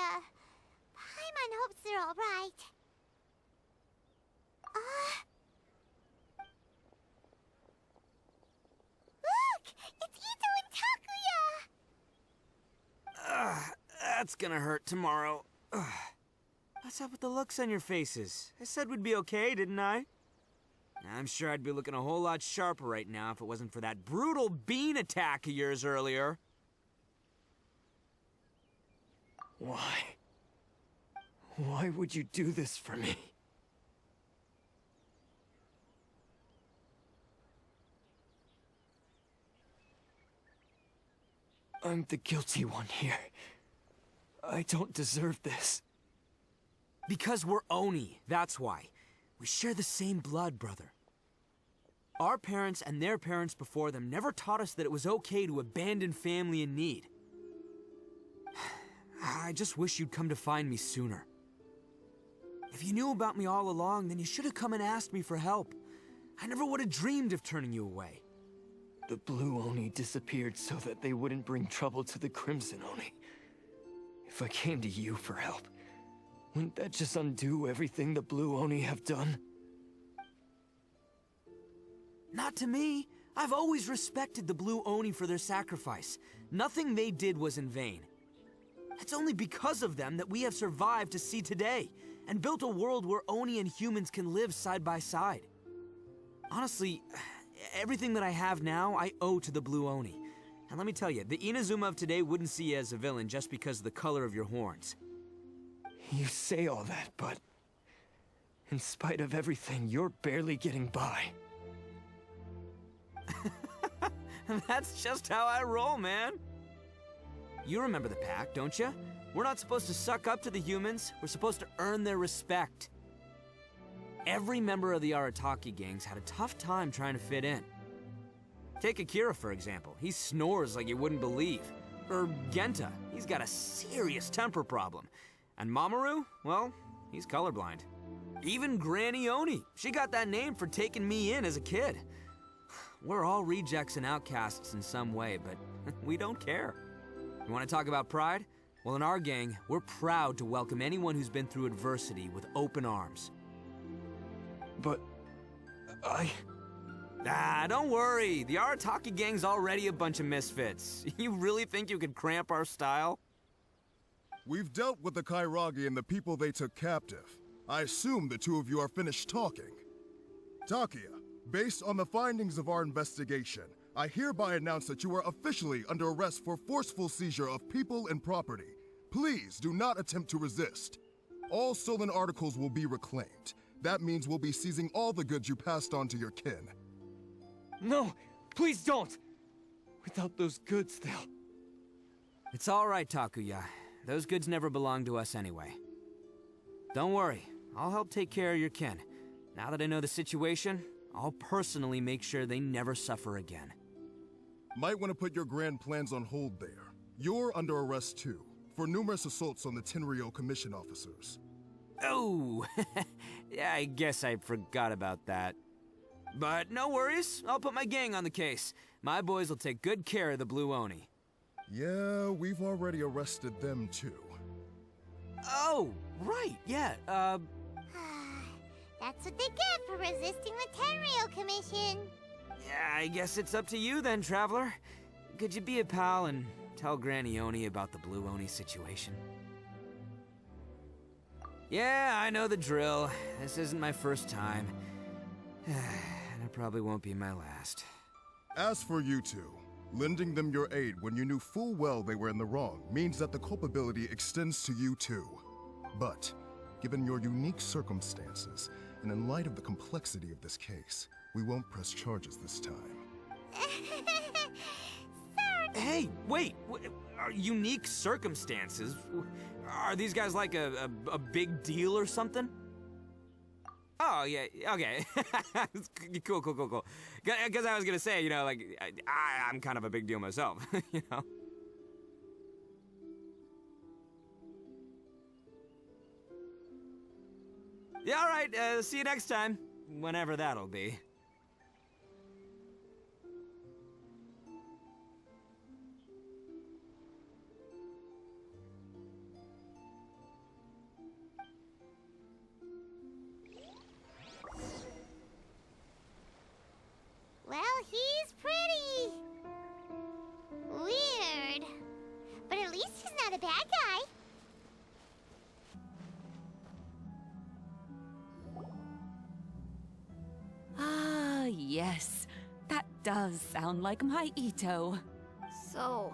Takuya. Paimon hopes they're alright. Look! It's Itto and Takuya! That's gonna hurt tomorrow. What's up with the looks on your faces? I said we'd be okay, didn't I? I'm sure I'd be looking a whole lot sharper right now if it wasn't for that brutal bean attack of yours earlier. Why? Why would you do this for me? I'm the guilty one here. I don't deserve this. Because we're Oni, that's why. We share the same blood, brother. Our parents and their parents before them never taught us that it was okay to abandon family in need. I just wish you'd come to find me sooner. If you knew about me all along, then you should have come and asked me for help. I never would have dreamed of turning you away. The Blue Oni disappeared so that they wouldn't bring trouble to the Crimson Oni. If I came to you for help, wouldn't that just undo everything the Blue Oni have done? Not to me. I've always respected the Blue Oni for their sacrifice. Nothing they did was in vain. It's only because of them that we have survived to see today, and built a world where Oni and humans can live side by side. Honestly, everything that I have now, I owe to the Blue Oni. And let me tell you, the Inazuma of today wouldn't see you as a villain just because of the color of your horns. You say all that, but in spite of everything, you're barely getting by. That's just how I roll, man. You remember the pact, don't you? We're not supposed to suck up to the humans. We're supposed to earn their respect. Every member of the Arataki gangs had a tough time trying to fit in. Take Akira, for example. He snores like you wouldn't believe. Or Genta. He's got a serious temper problem. And Mamoru, well, he's colorblind. Even Granny Oni. She got that name for taking me in as a kid. We're all rejects and outcasts in some way, but we don't care. You want to talk about pride? Well, in our gang, we're proud to welcome anyone who's been through adversity with open arms. But don't worry. The Arataki gang's already a bunch of misfits. You really think you could cramp our style? We've dealt with the Kairagi and the people they took captive. I assume the two of you are finished talking. Takuya, based on the findings of our investigation, I hereby announce that you are officially under arrest for forceful seizure of people and property. Please do not attempt to resist. All stolen articles will be reclaimed. That means we'll be seizing all the goods you passed on to your kin. no, please don't! Without those goods, they'll... It's all right, Takuya. Those goods never belonged to us anyway. Don't worry. I'll help take care of your kin. Now that I know the situation, I'll personally make sure they never suffer again. Might want to put your grand plans on hold there. You're under arrest too, for numerous assaults on the Tenryo Commission officers. Oh, yeah, I guess I forgot about that. But no worries, I'll put my gang on the case. My boys will take good care of the Blue Oni. Yeah, we've already arrested them too. Oh, right, yeah, That's what they get for resisting the Tenryo Commission. Yeah, I guess it's up to you then, Traveler. Could you be a pal and tell Granny Oni about the Blue Oni situation? Yeah, I know the drill. This isn't my first time. And it probably won't be my last. As for you two, lending them your aid when you knew full well they were in the wrong means that the culpability extends to you too. But, given your unique circumstances, and in light of the complexity of this case, we won't press charges this time. Hey, wait! Unique circumstances? Are these guys like a big deal or something? Oh, yeah, okay. Cool. Because I was gonna say, you know, like, I'm kind of a big deal myself, you know? Yeah, all right, see you next time. Whenever that'll be. does sound like my Itto. So,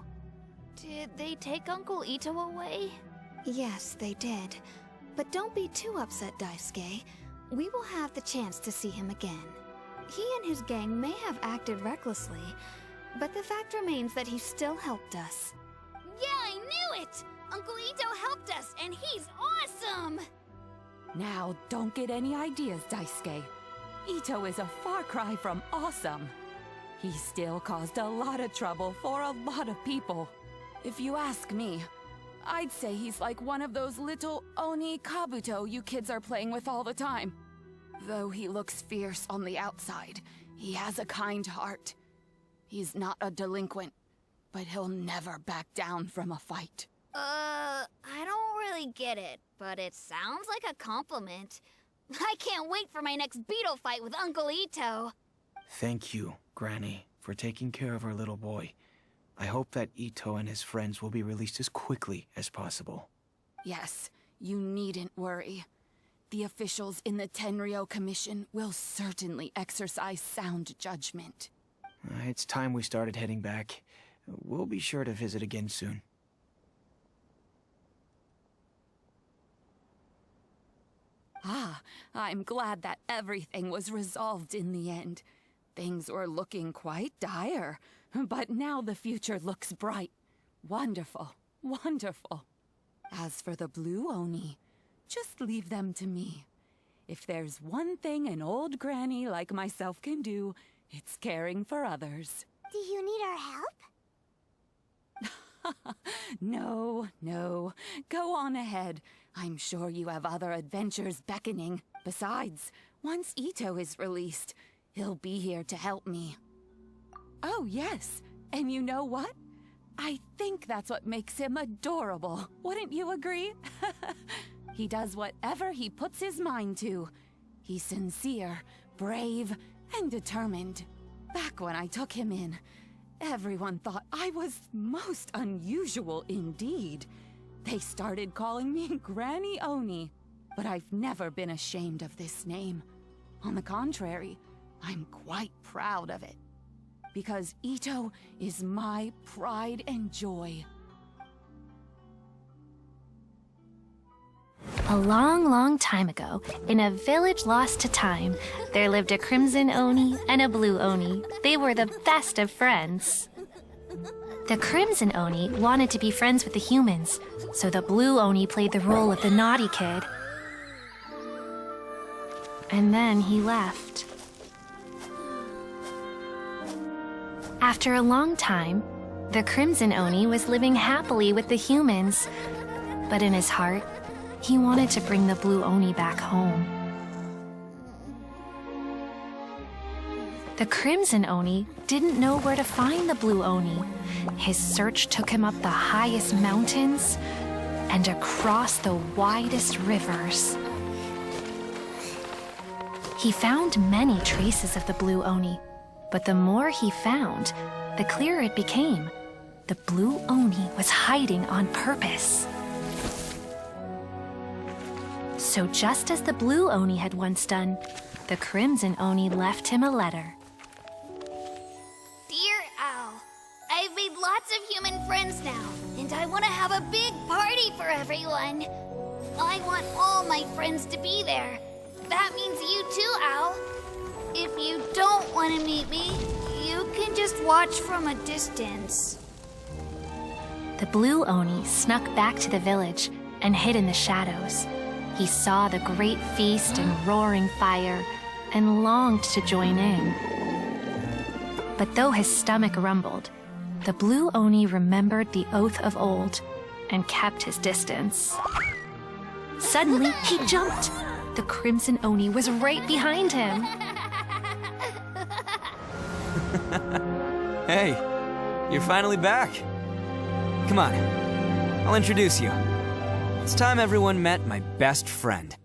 did they take Uncle Itto away? Yes, they did. But don't be too upset, Daisuke. We will have the chance to see him again. He and his gang may have acted recklessly, but the fact remains that he still helped us. Yeah, I knew it! Uncle Itto helped us, and he's awesome! Now, don't get any ideas, Daisuke. Itto is a far cry from awesome. He still caused a lot of trouble for a lot of people. If you ask me, I'd say he's like one of those little Oni Kabuto you kids are playing with all the time. Though he looks fierce on the outside, he has a kind heart. He's not a delinquent, but he'll never back down from a fight. I don't really get it, but it sounds like a compliment. I can't wait for my next beetle fight with Uncle Itto. Thank you, Granny, for taking care of our little boy. I hope that Itto and his friends will be released as quickly as possible. Yes, you needn't worry. The officials in the Tenryou Commission will certainly exercise sound judgment. It's time we started heading back. We'll be sure to visit again soon. Ah, I'm glad that everything was resolved in the end. Things were looking quite dire, but now the future looks bright. Wonderful, wonderful. As for the Blue Oni, just leave them to me. If there's one thing an old granny like myself can do, it's caring for others. Do you need our help? No, no. Go on ahead. I'm sure you have other adventures beckoning. Besides, once Itto is released, he'll be here to help me. Oh, yes. And you know what? I think that's what makes him adorable. Wouldn't you agree? He does whatever he puts his mind to. He's sincere, brave, and determined. Back when I took him in, everyone thought I was most unusual indeed. They started calling me Granny Oni, but I've never been ashamed of this name. On the contrary, I'm quite proud of it. Because Itto is my pride and joy. A long, long time ago, in a village lost to time, there lived a Crimson Oni and a Blue Oni. They were the best of friends. The Crimson Oni wanted to be friends with the humans, so the Blue Oni played the role of the naughty kid. And then he left. After a long time, the Crimson Oni was living happily with the humans, but in his heart, he wanted to bring the Blue Oni back home. The Crimson Oni didn't know where to find the Blue Oni. His search took him up the highest mountains and across the widest rivers. He found many traces of the Blue Oni, but the more he found, the clearer it became. The Blue Oni was hiding on purpose. So just as the Blue Oni had once done, the Crimson Oni left him a letter. Dear Al, I've made lots of human friends now, and I want to have a big party for everyone. I want all my friends to be there. That means you too, Al. If you don't want to meet me, you can just watch from a distance. The Blue Oni snuck back to the village and hid in the shadows. He saw the great feast and roaring fire and longed to join in. But though his stomach rumbled, the Blue Oni remembered the oath of old and kept his distance. Suddenly, he jumped. The Crimson Oni was right behind him. Hey, you're finally back. Come on, I'll introduce you. It's time everyone met my best friend.